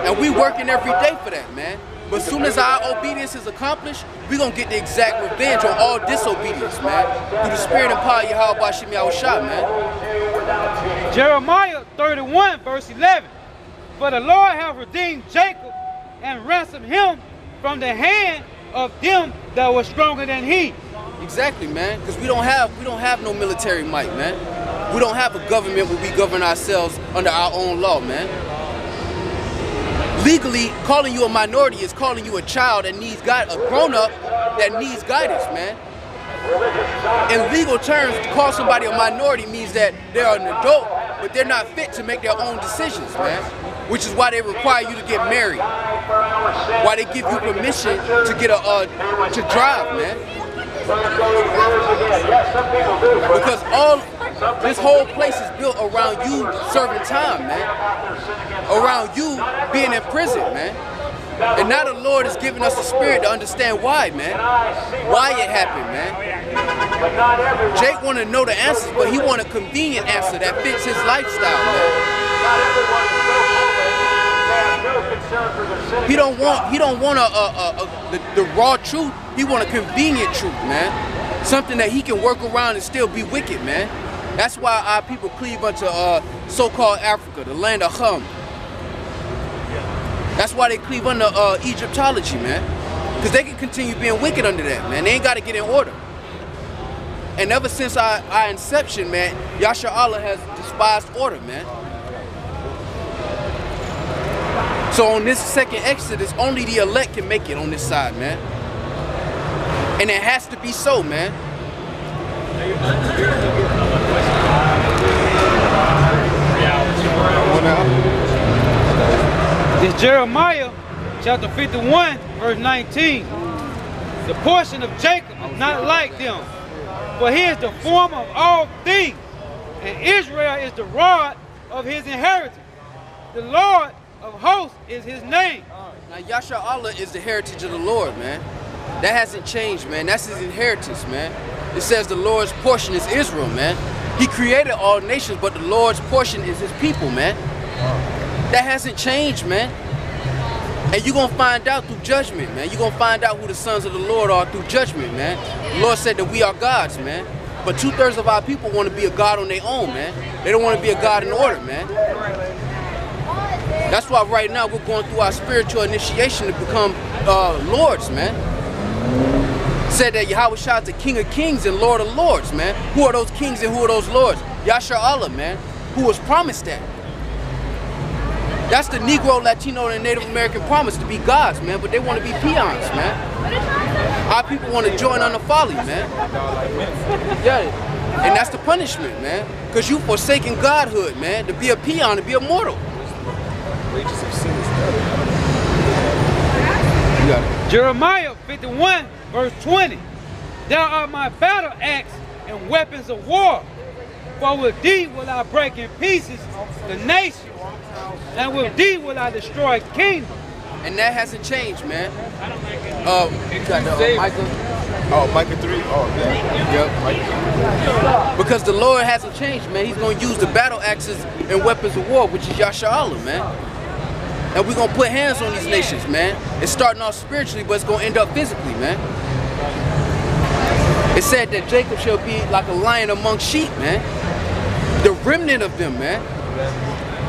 And we working every day for that, man. But as soon as our obedience is accomplished, we're going to get the exact revenge on all disobedience, man. Through the spirit and power of Yahawashi, man. Jeremiah 31, verse 11. For the Lord hath redeemed Jacob and ransomed him from the hand of them that were stronger than he. Exactly, man. Because we don't have no military might, man. We don't have a government where we govern ourselves under our own law, man. Legally, calling you a minority is calling you a child that needs a grown-up that needs guidance, man. In legal terms, to call somebody a minority means that they're an adult, but they're not fit to make their own decisions, man. Which is why they require you to get married. Why they give you permission to get to drive, man. Because this whole place is built around you serving time, man. Around you being in prison, man. And now the Lord is giving us the spirit to understand why, man. Why it happened, man. Jake want to know the answers, but he want a convenient answer that fits his lifestyle, man. He don't want the raw truth. He want a convenient truth, man. Something that he can work around and still be wicked, man. That's why our people cleave unto so-called Africa, the land of Ham. That's why they cleave under Egyptology, man. Because they can continue being wicked under that, man. They ain't got to get in order. And ever since our inception, man, Yahshua has despised order, man. So on this second Exodus, only the elect can make it on this side, man. And it has to be so, man. This Jeremiah chapter 51, verse 19. The portion of Jacob is not like them, For he is the former of all things, and Israel is the rod of his inheritance. The Lord of hosts is his name. Now, YAHAWAH is the heritage of the Lord, man. That hasn't changed, man. That's his inheritance, man. It says the Lord's portion is Israel, man. He created all nations, but the Lord's portion is his people, man. That hasn't changed, man. And you're going to find out through judgment, man. You're going to find out who the sons of the Lord are through judgment, man. The Lord said that we are gods, man. But 2/3 of our people want to be a god on their own, man. They don't want to be a god in order, man. That's why right now we're going through our spiritual initiation to become lords, man. Said that YAHAWASHI is the King of Kings and Lord of Lords, man. Who are those kings and who are those lords? YAHAWAH, man, who was promised that. That's the Negro, Latino, and Native American promise, to be gods, man, but they want to be peons, man. Our people want to join on the folly, man. Yeah, and that's the punishment, man, because you forsaken godhood, man, to be a peon, to be a mortal. You got it. Jeremiah 51, verse 20. Thou art my battle axe and weapons of war. For with thee will I break in pieces the nation, and with thee will I destroy kingdoms. And that hasn't changed, man. You got the, Micah. Oh, Micah 3? Oh, yeah. Yep. Because the Lord hasn't changed, man. He's going to use the battle axes and weapons of war, which is YAHAWAH, man. And we're going to put hands on these nations, man. It's starting off spiritually, but it's going to end up physically, man. It said that Jacob shall be like a lion among sheep, man. The remnant of them, man.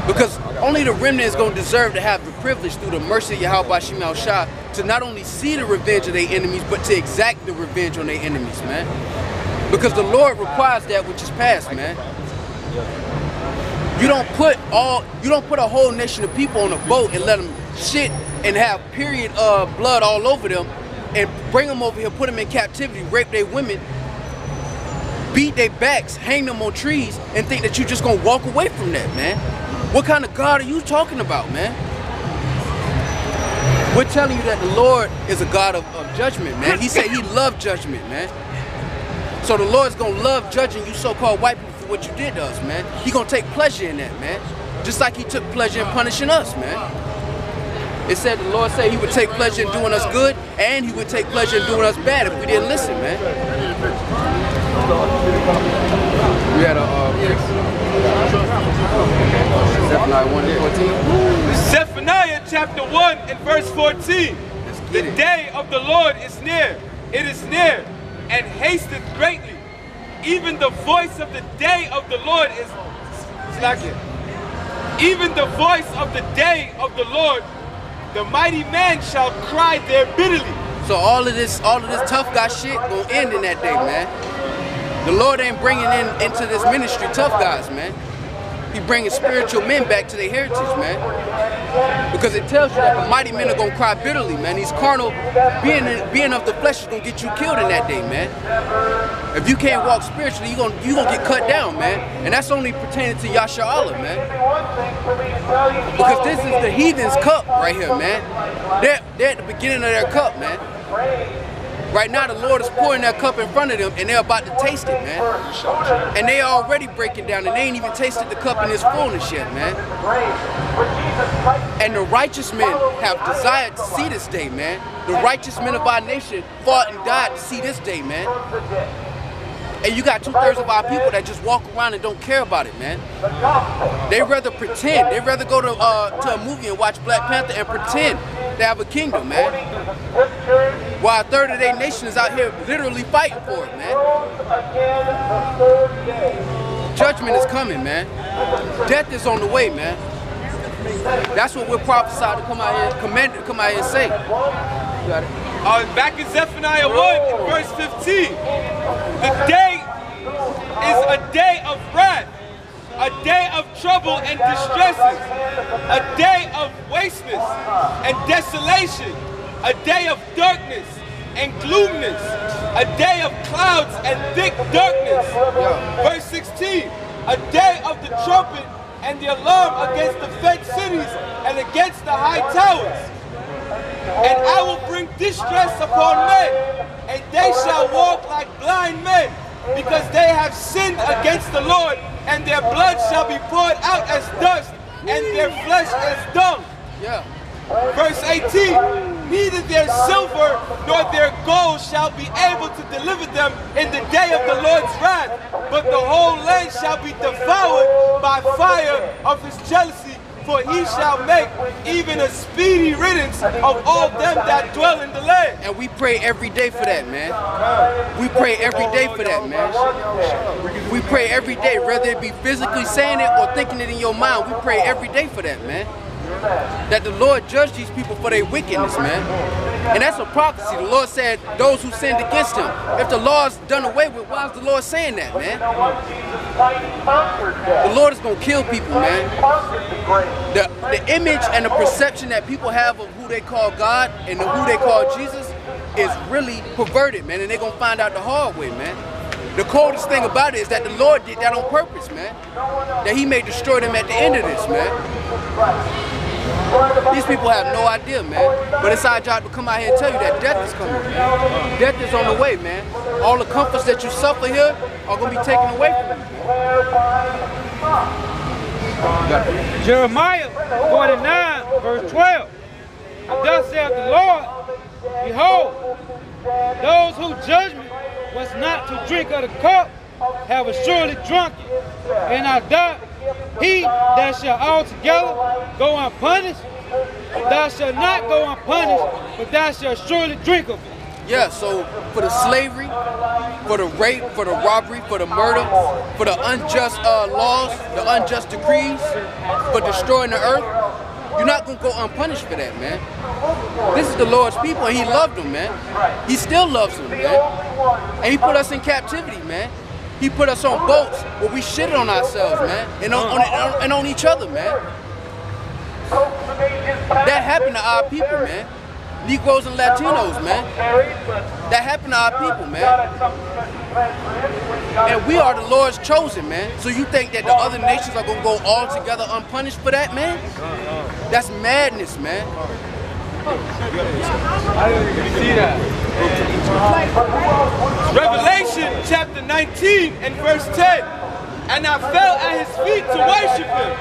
Because only the remnant is going to deserve to have the privilege through the mercy of Yahawah to not only see the revenge of their enemies, but to exact the revenge on their enemies, man. Because the Lord requires that which is past, man. You don't put a whole nation of people on a boat and let them shit and have period blood all over them and bring them over here, put them in captivity, rape their women, beat their backs, hang them on trees, and think that you're just gonna walk away from that, man. What kind of God are you talking about, man? We're telling you that the Lord is a God of judgment, man. He said he loved judgment, man. So the Lord's gonna love judging you so-called white people for what you did to us, man. He gonna take pleasure in that, man. Just like he took pleasure in punishing us, man. It said the Lord said he would take pleasure in doing us good, and he would take pleasure in doing us bad if we didn't listen, man. We had Zephaniah chapter 1 and verse 14. The day of the Lord is near. It is near and hasteth greatly. Even the voice of the day of the Lord is slacking. Even the voice of the day of the Lord, the mighty man shall cry there bitterly. So all of this tough guy shit gonna end in that day, man. The Lord ain't bringing into this ministry tough guys, man. He bringing spiritual men back to their heritage, man. Because it tells you that the mighty men are gonna cry bitterly, man. These carnal being of the flesh is gonna get you killed in that day, man. If you can't walk spiritually, you gonna get cut down, man. And that's only pertaining to YAHAWAH, man. Because this is the heathen's cup right here, man. They're at the beginning of their cup, man. Right now, the Lord is pouring that cup in front of them, and they're about to taste it, man. And they are already breaking down, and they ain't even tasted the cup in its fullness yet, man. And the righteous men have desired to see this day, man. The righteous men of our nation fought and died to see this day, man. And you got 2/3 of our people that just walk around and don't care about it, man. They rather pretend. They rather go to a movie and watch Black Panther and pretend they have a kingdom, man. While 1/3 of their nation is out here literally fighting for it, man. Judgment is coming, man. Death is on the way, man. That's what we're prophesied to come out here, commanded to come out here and say. You got it. Back in Zephaniah 1 in verse 15, the day is a day of wrath, a day of trouble and distresses, a day of wasteness and desolation, a day of darkness and gloomness, a day of clouds and thick darkness. Verse 16, a day of the trumpet and the alarm against the fenced cities and against the high towers. And I will bring distress upon men, and they shall walk like blind men, because they have sinned against the Lord, and their blood shall be poured out as dust, and their flesh as dung. Yeah. Verse 18, neither their silver nor their gold shall be able to deliver them in the day of the Lord's wrath, but the whole land shall be devoured by fire of his jealousy, for he shall make even a speedy riddance of all them that dwell in the land. And we pray every day for that, man. We pray every day for that, man. We pray every day, whether it be physically saying it or thinking it in your mind. We pray every day for that, man. That the Lord judge these people for their wickedness, man. And that's a prophecy. The Lord said those who sinned against him. If the law is done away with, why is the Lord saying that, man? The Lord is going to kill people, man. The image and the perception that people have of who they call God and who they call Jesus is really perverted, man. And they're going to find out the hard way, man. The coldest thing about it is that the Lord did that on purpose, man. That he may destroy them at the end of this, man. These people have no idea, man. But it's our job to come out here and tell you that death is coming, man. Death is on the way, man. All the comforts that you suffer here are going to be taken away from you. Jeremiah 49, verse 12. And thus saith the Lord, behold, those whose judgment was not to drink of the cup have assuredly drunk it. And I doubt he that shall altogether go unpunished, thou shalt not go unpunished, but thou shalt surely drink of it. Yeah, so for the slavery, for the rape, for the robbery, for the murder, for the unjust laws, the unjust decrees, for destroying the earth, you're not going to go unpunished for that, man. This is the Lord's people, and he loved them, man. He still loves them, man. And he put us in captivity, man. He put us on boats where we shitted on ourselves, man, and on each other, man. That happened to our people, man. Negroes and Latinos, man. That happened to our people, man. And we are the Lord's chosen, man. So you think that the other nations are going to go all together unpunished for that, man? That's madness, man. I didn't even see that. Revelation chapter 19 and verse 10. And I fell at his feet to worship him.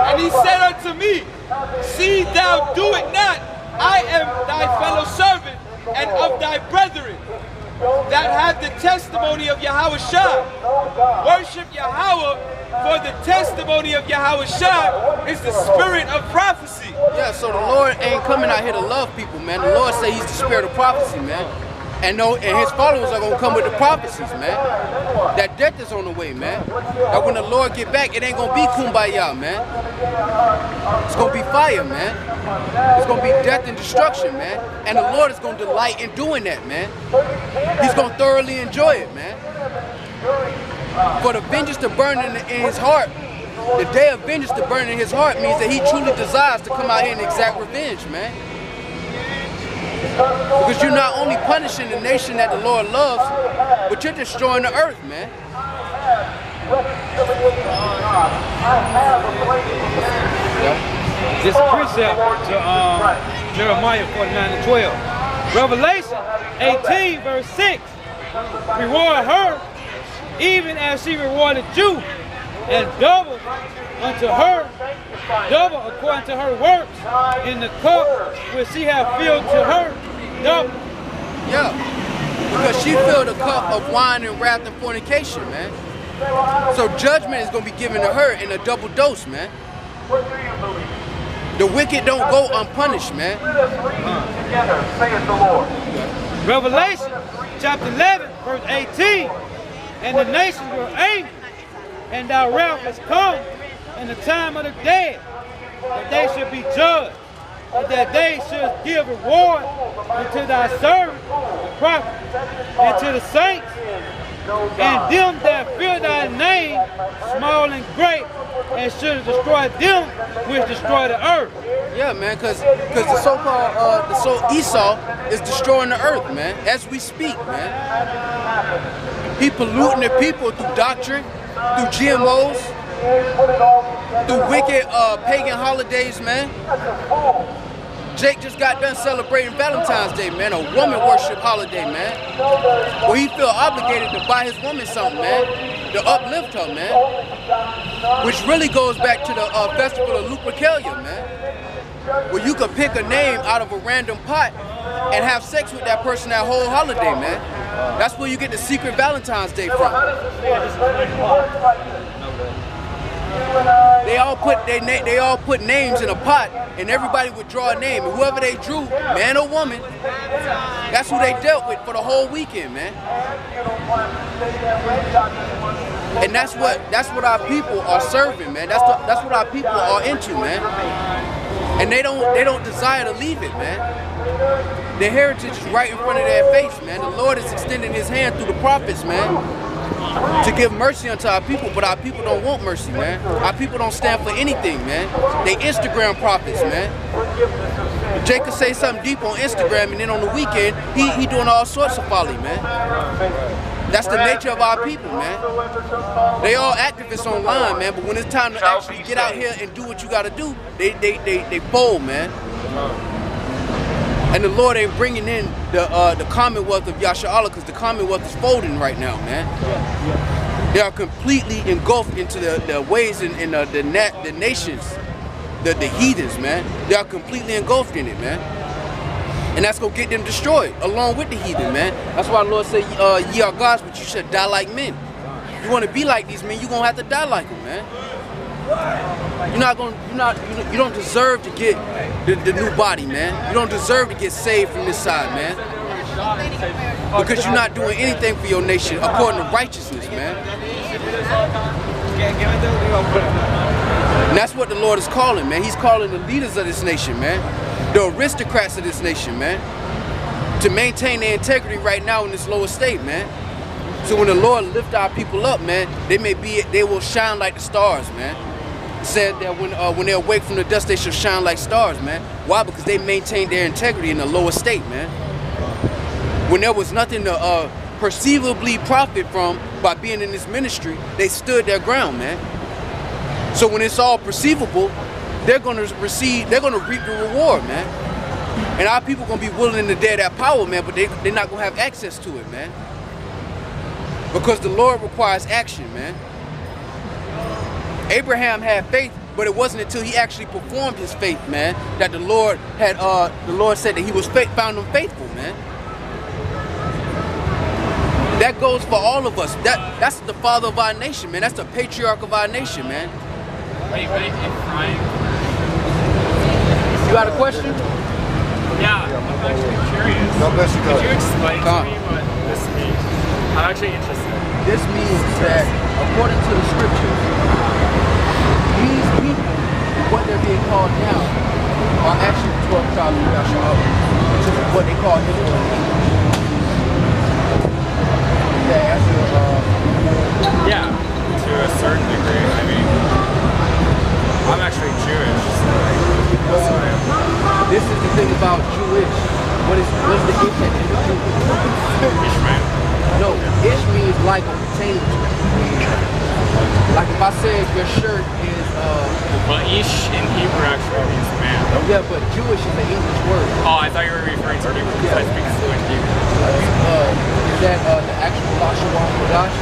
And he said unto me, see thou do it not. I am thy fellow servant and of thy brethren that have the testimony of Yahawashi. Worship Yahawah, for the testimony of Yahawashi is the spirit of prophecy. Yeah, so the Lord ain't coming out here to love people, man. The Lord say he's the spirit of prophecy, man. And his followers are going to come with the prophecies, man. That death is on the way, man. That when the Lord get back, it ain't going to be kumbaya, man. It's going to be fire, man. It's going to be death and destruction, man. And the Lord is going to delight in doing that, man. He's going to thoroughly enjoy it, man. For the vengeance to burn in his heart, the day of vengeance to burn in his heart means that he truly desires to come out here and exact revenge, man. Because you're not only punishing the nation that the Lord loves, but you're destroying the earth, man. This precept to Jeremiah 49 and 12. Revelation 18 verse 6. Reward her even as she rewarded you, and double unto her, double according to her works, in the cup which she hath filled to her, double. Yeah, because she filled a cup of wine and wrath and fornication, man. So judgment is going to be given to her in a double dose, man. The wicked don't go unpunished, man. Revelation chapter 11 verse 18. And the nations were angry, and thy wrath is come in the time of the dead, that they should be judged, and that they should give reward unto thy servants, the prophets, and to the saints, and them that fear thy name, small and great, and should destroy them which destroy the earth. Yeah, man, because the so-called Esau is destroying the earth, man, as we speak, man. He polluting the people through doctrine, through GMOs, through wicked pagan holidays, man. Jake just got done celebrating Valentine's Day, man, a woman worship holiday, man. Where he feel obligated to buy his woman something, man, to uplift her, man. Which really goes back to the festival of Lupercalia, man. Where you could pick a name out of a random pot and have sex with that person that whole holiday, man. That's where you get the secret Valentine's Day from. They all put names in a pot, and everybody would draw a name, and whoever they drew, man or woman, that's who they dealt with for the whole weekend, man. And that's what our people are serving, man. That's what our people are into, man. And they don't desire to leave it, man. Their heritage is right in front of their face, man. The Lord is extending his hand through the prophets, man, to give mercy unto our people, but our people don't want mercy, man. Our people don't stand for anything, man. They Instagram prophets, man. Jake could say something deep on Instagram, and then on the weekend, he doing all sorts of folly, man. That's the nature of our people, man. They all activists online, man, but when it's time to actually get out here and do what you gotta do, they fold, man. And the Lord ain't bringing in the Commonwealth of Yasharahla, because the Commonwealth is folding right now, man. They are completely engulfed into the ways in the nations, the heathens, man. They are completely engulfed in it, man. And that's gonna get them destroyed, along with the heathen, man. That's why the Lord said, ye are gods, but you should die like men. You wanna be like these men, you're gonna have to die like them, man. You don't deserve to get the new body, man. You don't deserve to get saved from this side, man. Because you're not doing anything for your nation according to righteousness, man. And that's what the Lord is calling, man. He's calling the leaders of this nation, man. The aristocrats of this nation, man, to maintain their integrity right now in this lower state, man. So when the Lord lift our people up, man, they will shine like the stars, man. Said that when they awake from the dust, they shall shine like stars, man. Why? Because they maintained their integrity in the lower state, man. When there was nothing to perceivably profit from by being in this ministry, they stood their ground, man. So when it's all perceivable, they're gonna reap the reward, man. And our people gonna be willing to dare that power, man, but they're not gonna have access to it, man. Because the Lord requires action, man. Abraham had faith, but it wasn't until he actually performed his faith, man, that the Lord said that he was found him faithful, man. That goes for all of us. That's the father of our nation, man. That's the patriarch of our nation, man. Wait, You got a question? Yeah, I'm actually curious. Could you explain to me what this means? I'm actually interested. This means that, according to the scriptures, these people, what they're being called now, are actually the 12 tribes of Yasharahla, which is what they call Israel. Yeah, to a certain degree. I mean, I'm actually Jewish, so that's what I am. This is the thing about Jewish. What is the ish at the Jewish? Ishmael. No, ish means like or pertaining to. Like if I said your shirt is Well, ish in Hebrew actually means man. yeah, but Jewish is an English word. Oh, I thought you were referring to Hebrew because I speak fluent Hebrew. Is that the actual YAHAWAH Kodash?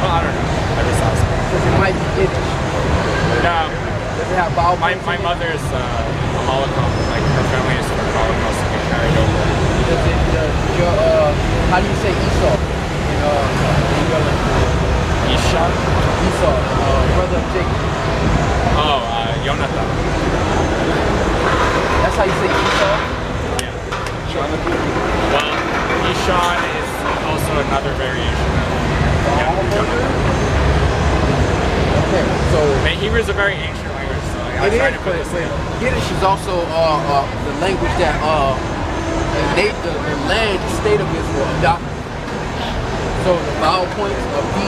Well, I don't know. I just asked. Because it might be Yiddish. No. Does it have vowel points My in it? mother's a Holocaust, like her family is from Holocaust and they carried over. How do you say Esau? Isha? Esau, brother of Jacob. Oh, Jonathan. That's how you say Esau? Yeah. Well, Ishan is also another variation of Jonathan. Okay, so Hebrew is a very ancient language, so I try to put this in. Yiddish is also the language that the land, the state of Israel adopted. So the vowel points of B,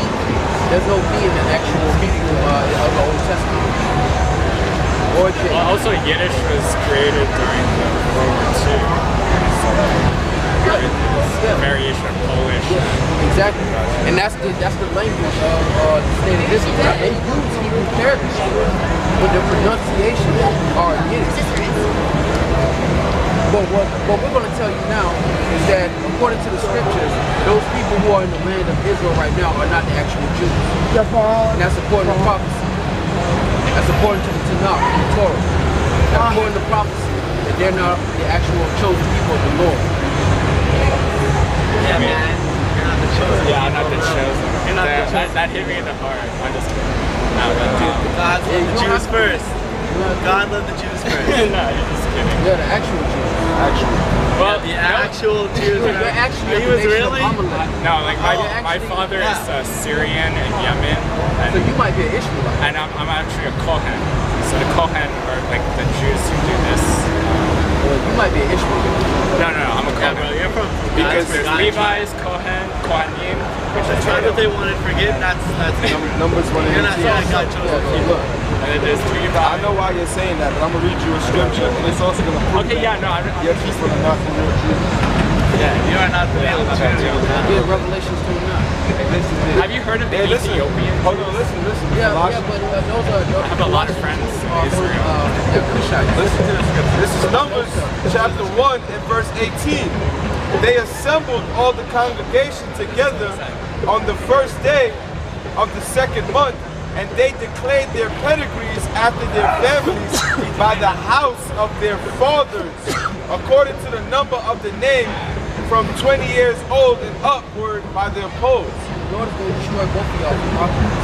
there's no B in the actual Hebrew of the Old Testament. Or Well, also Yiddish was created during the World War II. So it's a variation of Polish. Yeah, exactly. And that's the language of the state of Israel. They use Hebrew characters, but the pronunciation are Yiddish. But what we're going to tell you now is that according to the scriptures, those people who are in the land of Israel right now are not the actual Jews. And that's according to prophecy. That's according to the Tanakh and the Torah. That's according to prophecy that they're not the actual chosen people of the Lord. Yeah, man. You're not the chosen. Yeah, I'm not the chosen. You're not the chosen. That hit me in the heart. I'm just kidding. No, but God loved the Jews first. God loved the Jews first. No, you're just kidding. Yeah, the actual Jews. Well, the actual Jews. He was really? No, like my father is Syrian and Yemen. And so you might be an Ishmaelite. And I'm actually a Kohen. So the Kohen are like the Jews who do this. Well, you might be an Ishmaelite. No, I'm a Kohen. You're from because there's Levi's, Kohanim, which is tribe that they wanted. Forget that's Numbers 1 and 18. You're not saying God chose them. And then there's Levi. I know why you're saying that, but I'm gonna read you a scripture, and it's also gonna prove okay, yeah, no, I'm people are not the real Jews. Yeah, you are not the real Jews. Yeah, Revelations 29. Have you heard of the Ethiopians? Hold on, listen. Yeah, but those are. I have a lot of friends in Israel. They're Cushites. Listen to the scripture. This is Numbers chapter 1 and verse 18. They assembled all the congregation together on the first day of the second month, and they declared their pedigrees after their families by the house of their fathers, according to the number of the name, from 20 years old and upward by their polls. The Lord is going to destroy both of y'all from mocking us.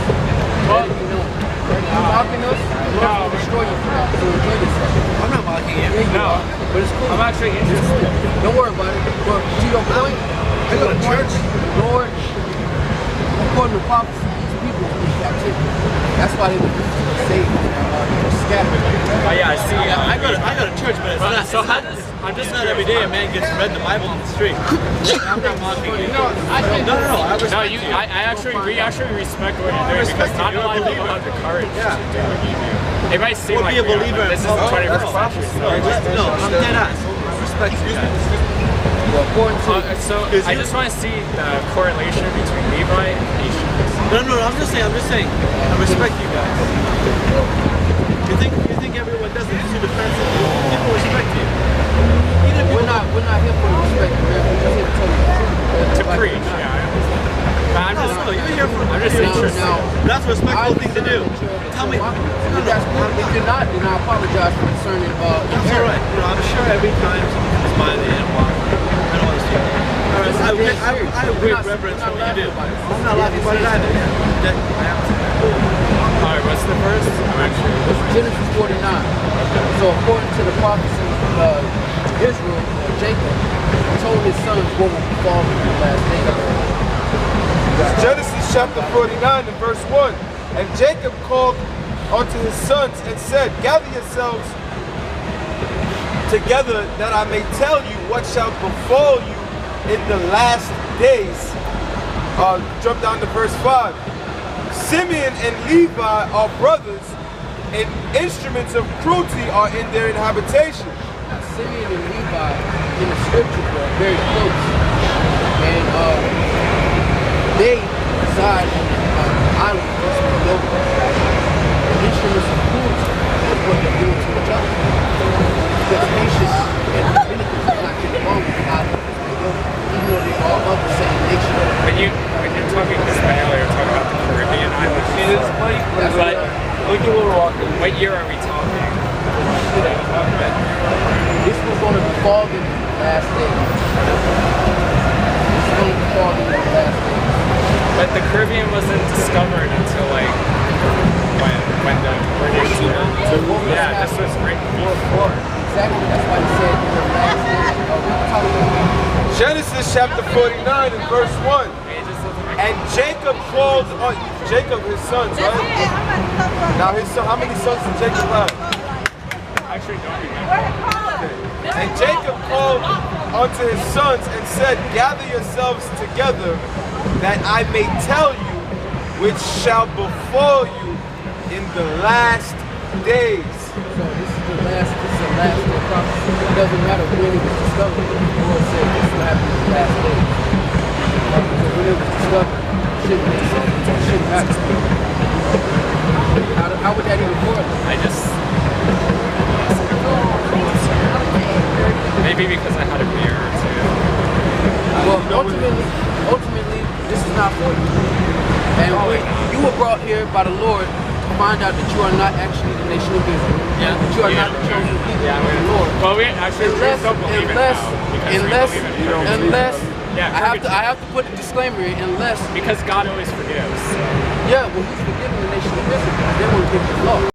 You're mocking us, the Lord is going to destroy you for that. So enjoy yourself. I'm not mocking you. Yeah, you are. But it's cool. I'm actually interested. Don't worry about it. But to your point, I go to church. The Lord, according to prophecy, these people are in captivity. That's why they were saved. Scattered. Oh yeah, I see. I go to church, but it's not. So how does It's not every day a man gets read the Bible on the street. I'm not mocking you. No, we actually respect what you're doing because not a lot of people have the courage to do what you do. It might seem like be a believer this is the 21st century. No, I'm dead ass. I respect you guys. So I just want to see the correlation between Levi and nations. No, I'm just saying. I respect you guys. You think everyone does it too defensive? People respect you. We're not here for respect, man. We're just here to tell you the truth. To preach, yeah, I understand. But you're here for. I'm just interested. That's a respectful thing to do. Tell me. If you're not, then I apologize for concerning about. That's all right. I'm sure every time someone comes by the animal, I don't understand. I have great reverence for what you do. I'm not laughing about it either. Alright, what's the verse? Genesis 49. So according to the prophecy of Israel, Jacob told his sons what would befall him in the last days. Genesis chapter 49 and verse 1. And Jacob called unto his sons and said, gather yourselves together that I may tell you what shall befall you in the last days. Jump down to verse 5. Simeon and Levi are brothers, and instruments of cruelty are in their inhabitation. Now, Simeon and Levi in the scriptures are very close, and they reside on the island of Nova. The instruments of cruelty is what they're doing to each other. Because nations and Dominicans are not getting along with the island of Nova, even though they are of the same nation. When you're talking Hispaniola, you're talking about the Caribbean islands. What year are we talking? This was going to befall them in the last days. This is going to befall them in the last days. But the Caribbean wasn't discovered until like when the British yeah, this was right before. Exactly, that's why he said in the last days. Genesis chapter 49 and verse 1. And Jacob called on Jacob his sons, right? Now his son, how many sons did Jacob have? I actually don't remember. Okay. And Jacob called unto his sons and said, gather yourselves together that I may tell you which shall befall you in the last days. So this is the last day prophecy. It doesn't matter when it was discovered. The Lord said this will happen in the last days. So when it was discovered, it shouldn't make sense. It shouldn't happen. How would that even correlate? Maybe You were brought here by the Lord to find out that you are not actually the nation of Israel. Yeah. That you are not the chosen people of the Lord. Well, we actually don't believe it now. Unless Yeah, I have to put a disclaimer in, unless because God always forgives. yeah, well, he's forgiving the nation of Israel. They won't give the law.